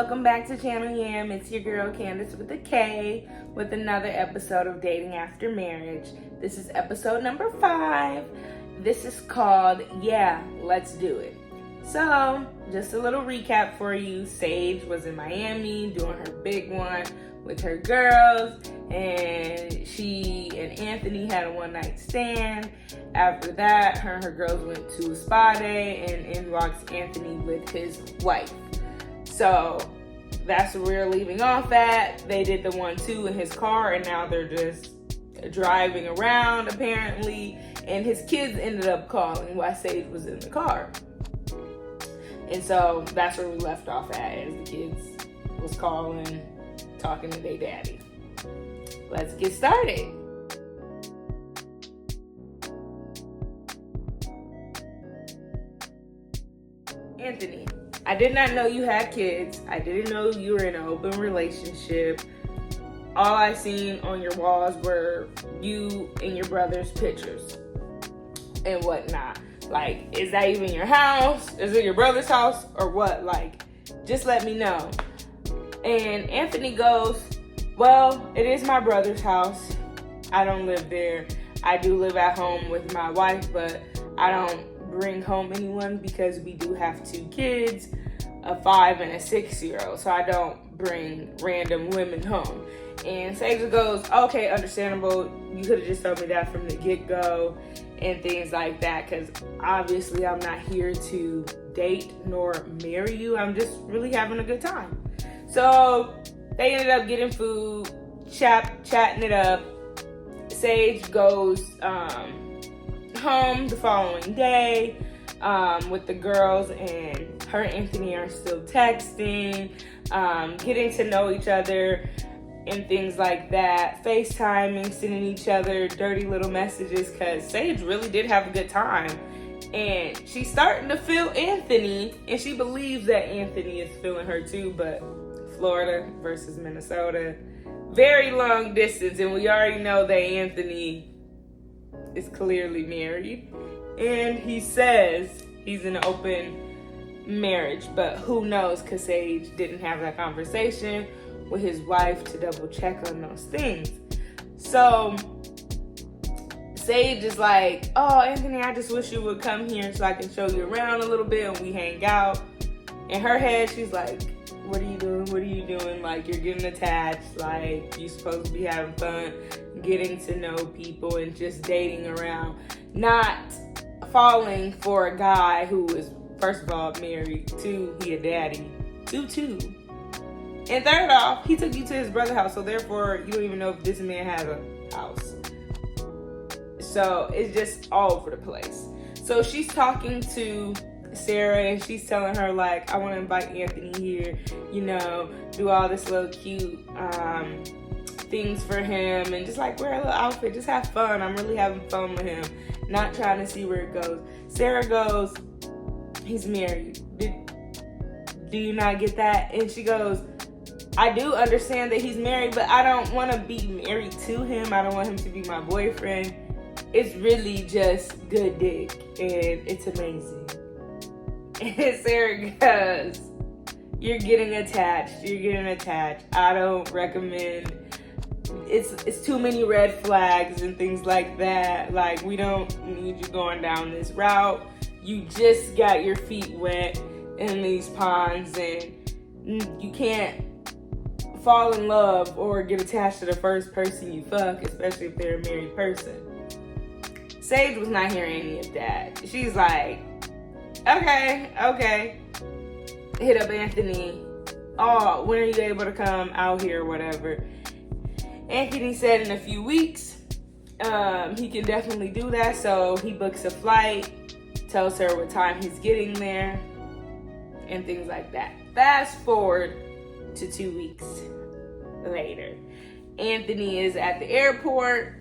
welcome back to Channel Yam. It's your girl Candace with a K with another episode of Dating After Marriage. This is episode number 5. This is called Yeah, Let's Do It. So, just a little recap for you. Sage was in Miami doing her big one with her girls, and she and Anthony had a one-night stand. After that, her and her girls went to a spa day, and in walks Anthony with his wife. So that's where we're leaving off at. They did the 1-2 in his car, and now they're just driving around apparently, and his kids ended up calling while Sage was in the car. And so that's where we left off at, as the kids was calling, talking to their daddy. Let's get started. Anthony, I did not know you had kids. I didn't know you were in an open relationship. All I seen on your walls were you and your brother's pictures and whatnot. Like, is that even your house? Is it your brother's house or what? Like, just let me know. And Anthony goes, well, it is my brother's house. I don't live there. I do live at home with my wife, but I don't bring home anyone because we do have 2 kids, a 5 and a 6-year-old. So I don't bring random women home. And Sage goes, okay, understandable. You could have just told me that from the get-go and things like that, because obviously I'm not here to date nor marry you. I'm just really having a good time. So they ended up getting food, chatting it up. Sage goes home the following day with the girls, and her and Anthony are still texting, getting to know each other and things like that, FaceTiming, sending each other dirty little messages, because Sage really did have a good time. And she's starting to feel Anthony, and she believes that Anthony is feeling her too, but Florida versus Minnesota, very long distance, and we already know that Anthony is clearly married, and he says he's in an open marriage, but who knows, because Sage didn't have that conversation with his wife to double check on those things. So Sage is like, oh, Anthony, I just wish you would come here so I can show you around a little bit and we hang out. In her head, she's like, what are you doing? What are you doing? Like, you're getting attached. Like, you're supposed to be having fun, getting to know people and just dating around, not falling for a guy who is, first of all, married, 2, he a daddy, 2. And third off, he took you to his brother's house, so therefore you don't even know if this man has a house. So it's just all over the place. So she's talking to Sarah, and she's telling her, like, I want to invite Anthony here, you know, do all this little cute things for him, and just like wear a little outfit, just have fun. I'm really having fun with him, not trying to see where it goes. Sarah goes, he's married. Do you not get that? And she goes, I do understand that he's married, but I don't want to be married to him. I don't want him to be my boyfriend. It's really just good dick, and it's amazing. And Sarah goes, you're getting attached. I don't recommend. It's too many red flags and things like that. Like, we don't need you going down this route. You just got your feet wet in these ponds, and you can't fall in love or get attached to the first person you fuck, especially if they're a married person. Sage was not hearing any of that. She's like, okay. Hit up Anthony. Oh, when are you able to come out here or whatever? Anthony said in a few weeks, he can definitely do that. So he books a flight, tells her what time he's getting there, and things like that. Fast forward to 2 weeks later. Anthony is at the airport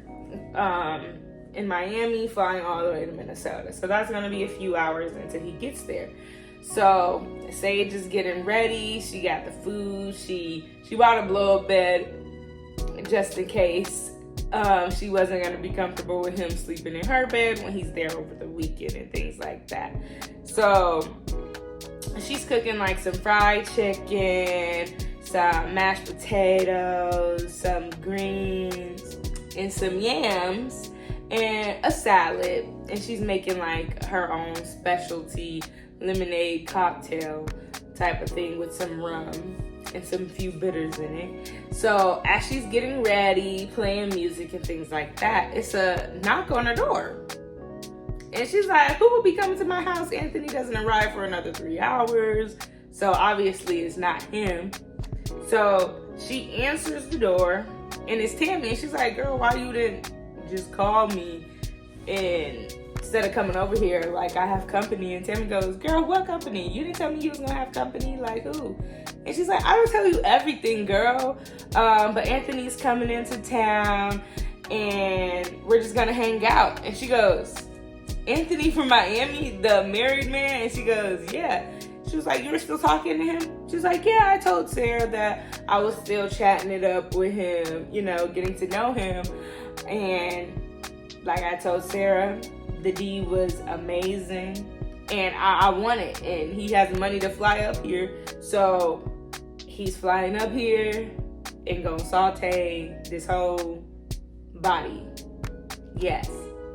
in Miami, flying all the way to Minnesota. So that's going to be a few hours until he gets there. So Sage is getting ready. She got the food. She bought a blow-up bed just in case she wasn't going to be comfortable with him sleeping in her bed when he's there over the weekend and things like that. So she's cooking like some fried chicken, some mashed potatoes, some greens, and some yams, and a salad. And she's making like her own specialty lemonade cocktail type of thing with some rum and some few bitters in it. So as she's getting ready, playing music and things like that, it's a knock on her door. And she's like, who will be coming to my house? Anthony doesn't arrive for another 3 hours. So obviously it's not him. So she answers the door, and it's Tammy. And she's like, girl, why you didn't just call me and instead of coming over here, like I have company? And Tammy goes, girl, what company? You didn't tell me you was gonna have company. Like who? And she's like, I don't tell you everything, girl. But Anthony's coming into town and we're just gonna hang out. And she goes, Anthony from Miami, the married man? And she goes, yeah. She was like, you were still talking to him? She was like, yeah, I told Sarah that I was still chatting it up with him, you know, getting to know him. And like I told Sarah, the D was amazing, and I want it, and he has money to fly up here, so he's flying up here and gonna saute this whole body. Yes,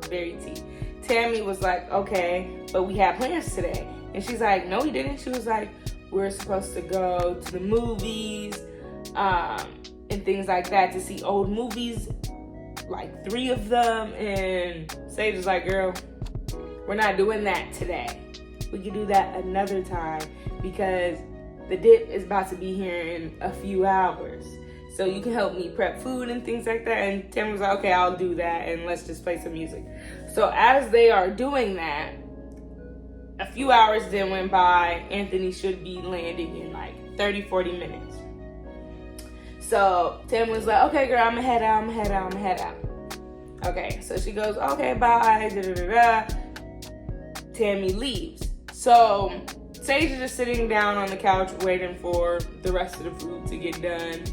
very tea. Tammy was like, okay, but we had plans today. And she's like, no, we didn't. She was like, we're supposed to go to the movies and things like that to see old movies, like 3 of them. And Sage was like, girl, we're not doing that today. We can do that another time because the dip is about to be here in a few hours. So you can help me prep food and things like that. And Tammy was like, okay, I'll do that, and let's just play some music. So as they are doing that, a few hours then went by. Anthony should be landing in like 30, 40 minutes. So Tammy was like, okay, girl, I'm gonna head out. Okay, so she goes, okay, bye, da-da-da-da. Tammy leaves. So Sage is just sitting down on the couch waiting for the rest of the food to get done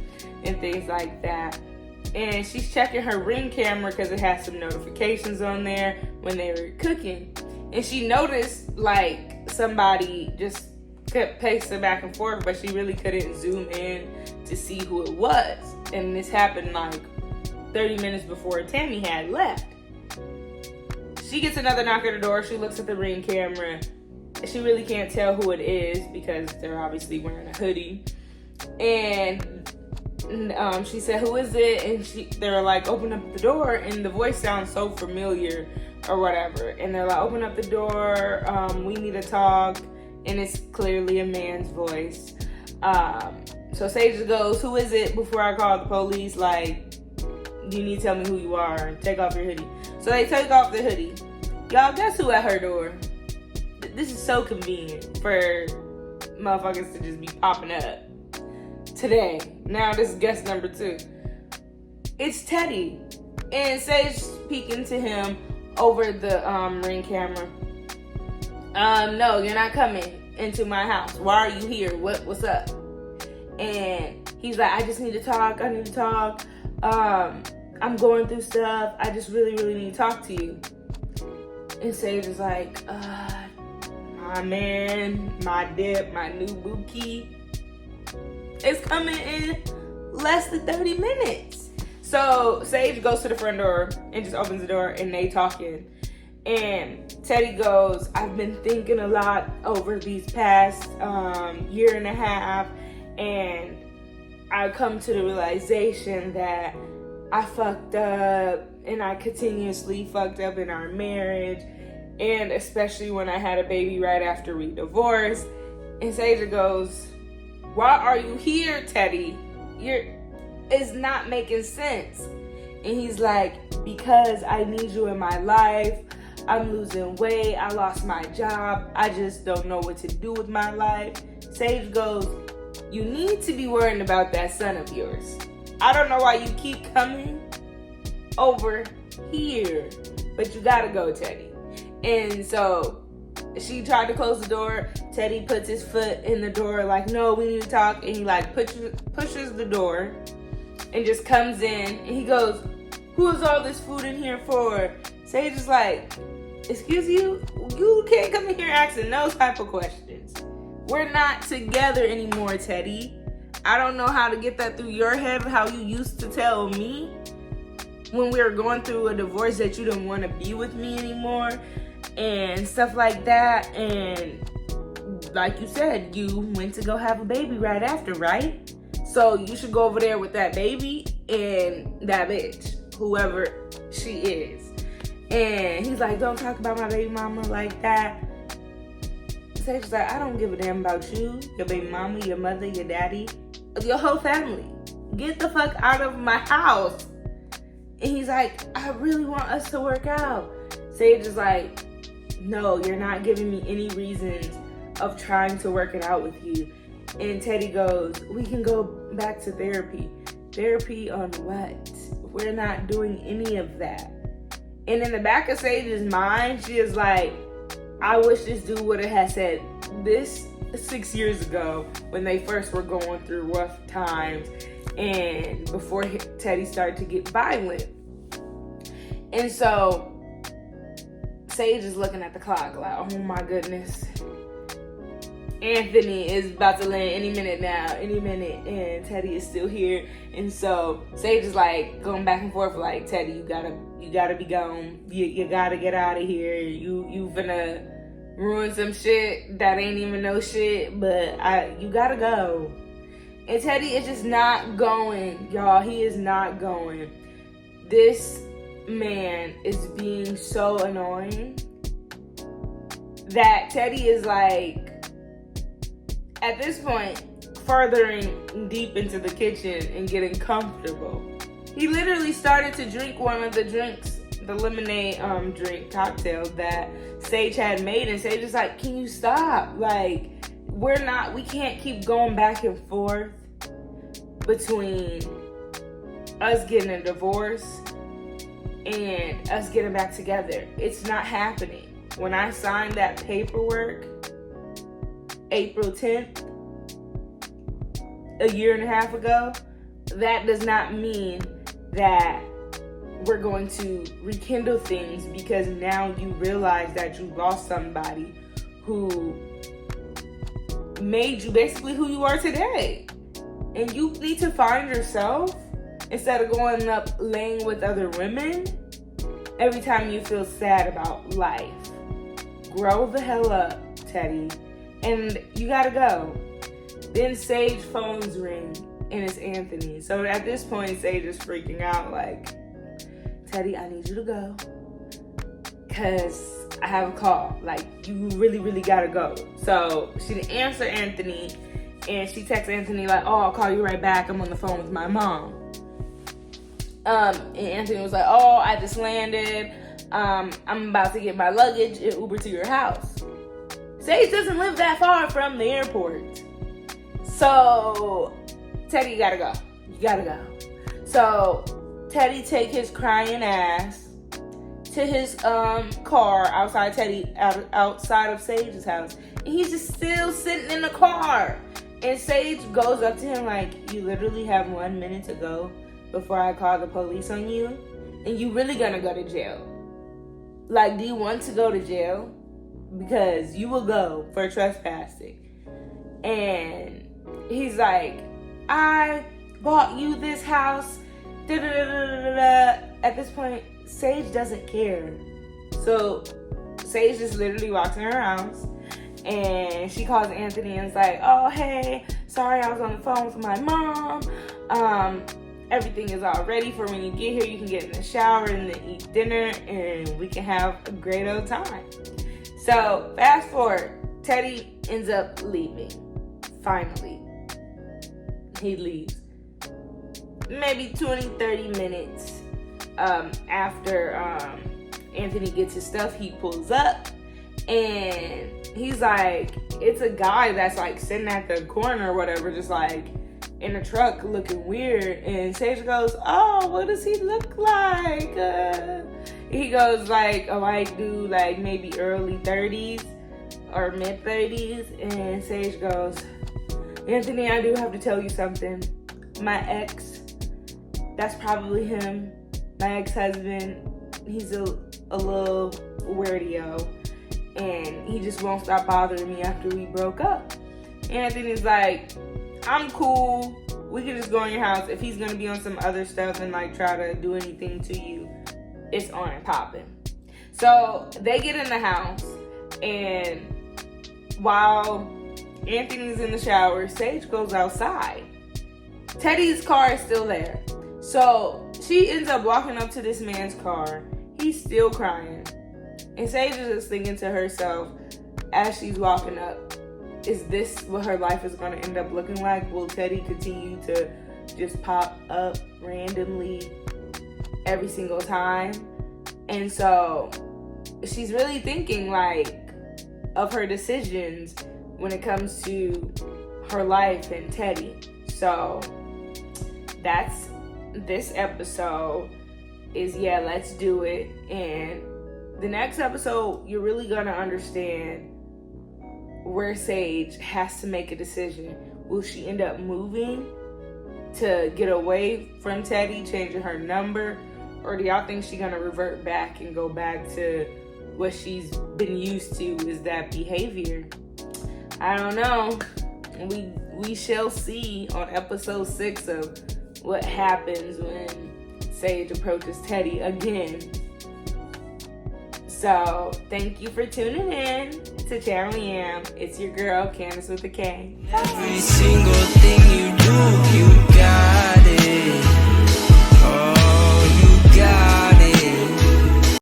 and things like that. And she's checking her Ring camera because it has some notifications on there when they were cooking. And she noticed like somebody just kept pacing back and forth, but she really couldn't zoom in to see who it was. And this happened like 30 minutes before Tammy had left. She gets another knock at the door. She looks at the Ring camera. She really can't tell who it is because they're obviously wearing a hoodie. And she said, who is it? And they're like, open up the door. And the voice sounds so familiar or whatever. And they're like, open up the door. We need to talk. And it's clearly a man's voice. So Sage goes, who is it? Before I call the police, like, you need to tell me who you are and take off your hoodie. So they take off the hoodie. Y'all, guess who at her door? This is so convenient for motherfuckers to just be popping up today. Now this is guest number 2. It's Teddy. And Sage peeking to him over the Ring camera. No, you're not coming into my house. Why are you here? What's up? And he's like, I just need to talk. I need to talk. I'm going through stuff. I just really, really need to talk to you. And Sage is like, my man, my dip, my new bookie is coming in less than 30 minutes. So Sage goes to the front door and just opens the door, and they talking. And Teddy goes, I've been thinking a lot over these past year and a half, and I come to the realization that I fucked up, and I continuously fucked up in our marriage, and especially when I had a baby right after we divorced. And Sage goes, why are you here, Teddy? It's not making sense. And he's like, because I need you in my life. I'm losing weight. I lost my job. I just don't know what to do with my life. Sage goes, you need to be worrying about that son of yours. I don't know why you keep coming over here, but you gotta go, Teddy. And so she tried to close the door. Teddy puts his foot in the door like, no, we need to talk. And he like pushes the door and just comes in. And he goes, who is all this food in here for? Sage is like, excuse you? You can't come in here asking those type of questions. We're not together anymore, Teddy. I don't know how to get that through your head, how you used to tell me when we were going through a divorce that you didn't want to be with me anymore and stuff like that. And like you said, you went to go have a baby right after, right? So you should go over there with that baby and that bitch, whoever she is. And he's like, don't talk about my baby mama like that. Sage's like, I don't give a damn about you, your baby mama, your mother, your daddy, your whole family. Get the fuck out of my house. And he's like, I really want us to work out. Sage is like, no, you're not giving me any reasons of trying to work it out with you. And Teddy goes, we can go back to therapy. Therapy on what? We're not doing any of that. And in the back of Sage's mind, she is like, I wish this dude would have said this 6 years ago when they first were going through rough times and before Teddy started to get violent. And so Sage is looking at the clock like, oh my goodness. Anthony is about to land any minute now, any minute, and Teddy is still here. And so Sage is like going back and forth like, Teddy, you gotta be gone. You gotta get out of here. You finna ruin some shit that ain't even no shit, but you gotta go. And Teddy is just not going, y'all. He is not going. This man is being so annoying that Teddy is like, at this point, furthering deep into the kitchen and getting comfortable. He literally started to drink one of the drinks, the lemonade drink cocktail that Sage had made, and Sage is like, can you stop? Like, we can't keep going back and forth between us getting a divorce and us getting back together. It's not happening. When I signed that paperwork April 10th, a year and a half ago, that does not mean that we're going to rekindle things because now you realize that you lost somebody who made you basically who you are today. And you need to find yourself instead of going up laying with other women every time you feel sad about life. Grow the hell up, Teddy. And you gotta go. Then Sage phones ring and it's Anthony. So at this point, Sage is freaking out like, Teddy, I need you to go. Cause I have a call. Like, you really, really gotta go. So she didn't answer Anthony and she texts Anthony like, oh, I'll call you right back. I'm on the phone with my mom. And Anthony was like, oh, I just landed. I'm about to get my luggage and Uber to your house. Sage doesn't live that far from the airport. So, Teddy, you gotta go. You gotta go. So, Teddy take his crying ass to his car outside outside of Sage's house. And he's just still sitting in the car. And Sage goes up to him like, you literally have 1 minute to go before I call the police on you. And you really gonna go to jail. Like, do you want to go to jail? Because you will go for trespassing. And he's like, I bought you this house. At this point, Sage doesn't care. So Sage just literally walks in her house and she calls Anthony and is like, oh, hey, sorry, I was on the phone with my mom. Everything is all ready for when you get here. You can get in the shower and then eat dinner and we can have a great old time. So fast forward, Teddy ends up leaving. Finally, he leaves. Maybe 20-30 minutes after Anthony gets his stuff, he pulls up and he's like, it's a guy that's like sitting at the corner or whatever, just like in a truck looking weird. And Sage goes, oh, what does he look like? He goes like a white dude, like maybe early 30s or mid 30s. And Sage goes, Anthony, I do have to tell you something. My ex, that's probably him. My ex-husband, he's a little weirdo. And he just won't stop bothering me after we broke up. Anthony's like, I'm cool. We can just go in your house. If he's gonna be on some other stuff and like try to do anything to you, it's on and popping. So they get in the house, and while Anthony's in the shower, Sage goes outside. Teddy's car is still there. So she ends up walking up to this man's car. He's still crying. And Sage is just thinking to herself as she's walking up, is this what her life is going to end up looking like? Will Teddy continue to just pop up randomly every single time? And so she's really thinking like of her decisions when it comes to her life and Teddy. So that's this episode is let's do it. And the next episode, you're really gonna understand where Sage has to make a decision. Will she end up moving to get away from Teddy, changing her number? Or do y'all think she's gonna revert back and go back to what she's been used to, is that behavior? I don't know. We shall see on episode 6 of what happens when Sage approaches Teddy again. So, thank you for tuning in to Channel Yam. It's your girl, Candace with a K. Every single thing you do, you got